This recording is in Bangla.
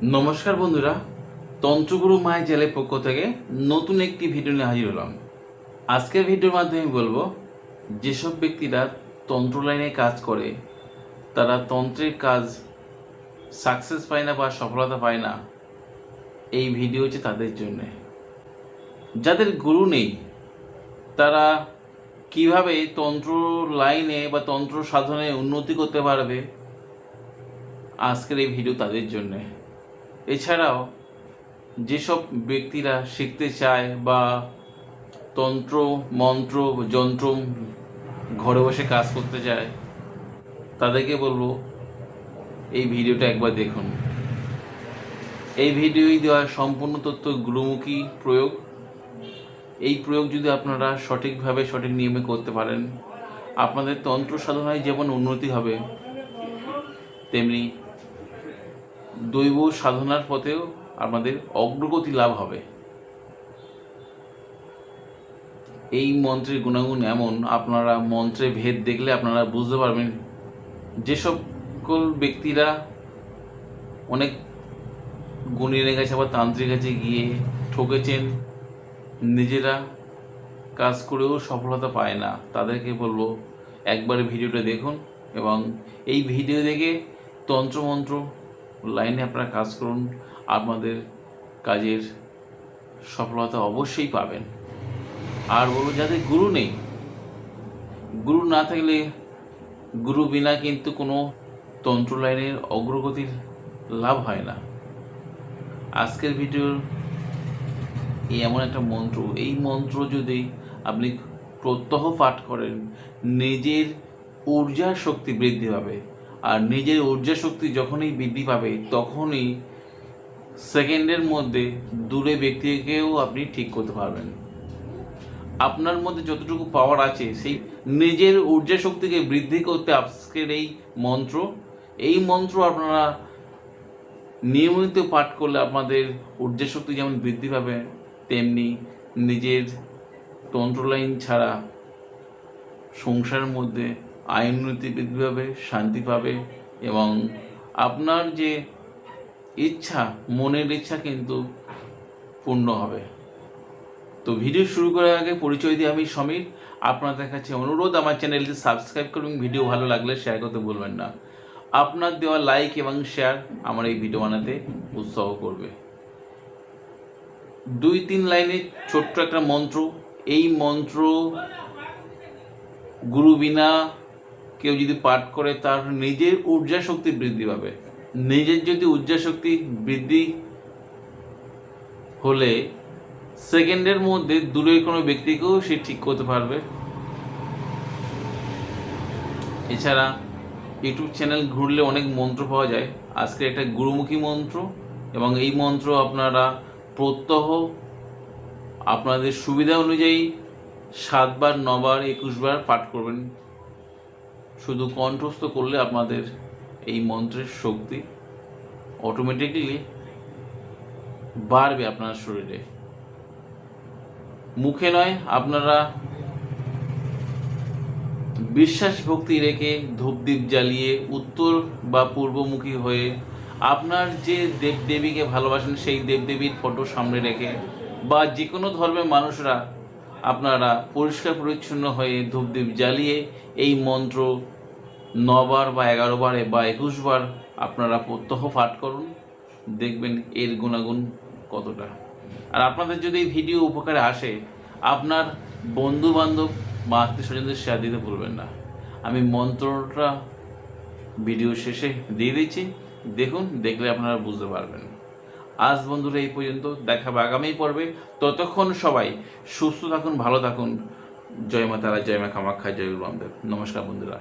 নমস্কার বন্ধুরা, তন্ত্রগুরু মায়ের চ্যানেলের পক্ষ থেকে নতুন একটি ভিডিও নিয়ে হাজির হলাম। আজকের ভিডিওর মাধ্যমে বলবো, যেসব ব্যক্তিরা তন্ত্র লাইনে কাজ করে তারা তন্ত্রের কাজ সাকসেস পায় না বা সফলতা পায় না। এই ভিডিও হচ্ছে তাদের জন্য। যাদের গুরু নেই তারা কিভাবে তন্ত্র লাইনে বা তন্ত্র সাধনে উন্নতি করতে পারবে, আজকের এই ভিডিও তাদের জন্যে। এছাড়াও যেসব ব্যক্তিরা শিখতে চায় বা তন্ত্র মন্ত্র যন্ত্র ঘরে বসে কাজ করতে চায় তাদেরকে বলবো এই ভিডিওটা একবার দেখুন। এই ভিডিওই দেওয়া সম্পূর্ণ তথ্য গুরুমুখী প্রয়োগ। এই প্রয়োগ যদি আপনারা সঠিকভাবে সঠিক নিয়মে করতে পারেন, আপনাদের তন্ত্র সাধনায় যেমন উন্নতি হবে, তেমনি দৈব সাধনার পথেও আমাদের অগ্রগতি লাভ হবে। এই মন্ত্রের গুণাগুণ এমন, আপনারা মন্ত্রের ভেদ দেখলে আপনারা বুঝতে পারবেন। যে সকল ব্যক্তিরা অনেক গুণীর কাছে বা তান্ত্রিক কাছে গিয়ে ঠকেছেন, নিজেরা কাজ করেও সফলতা পায় না, তাদেরকে বলবো একবার ভিডিওটা দেখুন এবং এই ভিডিও দেখে তন্ত্রমন্ত্র লাইনে আপনারা কাজ করুন। আপনাদের কাজের সফলতা অবশ্যই পাবেন। আর বলবো, যাদের গুরু নেই, গুরু না থাকলে, গুরু বিনা কিন্তু কোনো তন্ত্র লাইনের অগ্রগতির লাভ হয় না। আজকের ভিডিওর এমন একটা মন্ত্র, এই মন্ত্র যদি আপনি প্রত্যহ পাঠ করেন, নিজের ঊর্জা শক্তি বৃদ্ধি পাবে। আর নিজের ঊর্জা শক্তি যখনই বৃদ্ধি পাবে, তখনই সেকেন্ডের মধ্যে দূরে ব্যক্তিকেও আপনি ঠিক করতে পারবেন। আপনার মধ্যে যতটুকু পাওয়ার আছে, সেই নিজের ঊর্জা শক্তিকে বৃদ্ধি করতে আজকের এই মন্ত্র আপনারা নিয়মিত পাঠ করলে আপনাদের ঊর্জা শক্তি যেমন বৃদ্ধি পাবে, তেমনি নিজের তন্ত্র লাইন ছাড়া সংসারের মধ্যে আয় উন্নতি বৃদ্ধি পাবে, শান্তি পাবে এবং আপনার যে ইচ্ছা, মনের ইচ্ছা কিন্তু পূর্ণ হবে। তো ভিডিও শুরু করার আগে পরিচয় দিয়ে আমি সমীর। আপনাদের কাছে অনুরোধ, আমার চ্যানেলটি সাবস্ক্রাইব করুন। ভিডিও ভালো লাগলে শেয়ার করতে ভুলবেন না। আপনার দেওয়া লাইক এবং শেয়ার আমার এই ভিডিও বানাতে উৎসাহ করবে। 2-3 লাইনের ছোট্ট একটা মন্ত্র। এই মন্ত্র গুরু বিনা কেউ যদি পাঠ করে, তার নিজের ঊর্জা শক্তি বৃদ্ধি পাবে। নিজের যদি ঊর্জা শক্তি বৃদ্ধি হলে সেকেন্ডের মধ্যে দূরের কোনো ব্যক্তিকেও সে ঠিক করতে পারবে। এছাড়া ইউটিউব চ্যানেল ঘুরলে অনেক মন্ত্র পাওয়া যায়। আজকে একটা গুরুমুখী মন্ত্র, এবং এই মন্ত্র আপনারা প্রত্যহ আপনাদের সুবিধা অনুযায়ী 7 বার, 9 বার, 21 বার পাঠ করবেন। শুধু কণ্ঠস্থ করলে আপনাদের এই মন্ত্রের শক্তি অটোমেটিক্যালি বাড়বে আপনার শরীরে। মুখে নয়, আপনারা বিশ্বাস ভক্তি রেখে ধূপদীপ জ্বালিয়ে উত্তর বা পূর্বমুখী হয়ে আপনার যে দেবদেবীকে ভালোবাসেন সেই দেবদেবীর ফটো সামনে রেখে, বা যে কোনো ধর্মের মানুষরা আপনারা পরিষ্কার পরিচ্ছন্ন হয়ে ধূপদীপ জ্বালিয়ে এই মন্ত্র 9 বার বা 11 বার বা 21 বার আপনারা প্রত্যহ পাঠ করুন। দেখবেন এর গুণাগুণ কতটা। আর আপনাদের যদি এই ভিডিও উপকারে আসে, আপনার বন্ধু বান্ধব বা আত্মীয় স্বজনদের শেয়ার দিতে ভুলবেন না। আমি মন্ত্রটা ভিডিও শেষে দিয়ে দিচ্ছি, দেখুন, দেখলে আপনারা বুঝতে পারবেন। আজ বন্ধুরা এই পর্যন্ত, দেখা হবে আগামী পর্বে। ততক্ষণ সবাই সুস্থ থাকুন, ভালো থাকুন। জয় মা তারা, জয় মা কামাখ্যা, জয় গুরু রামদেব। নমস্কার বন্ধুরা।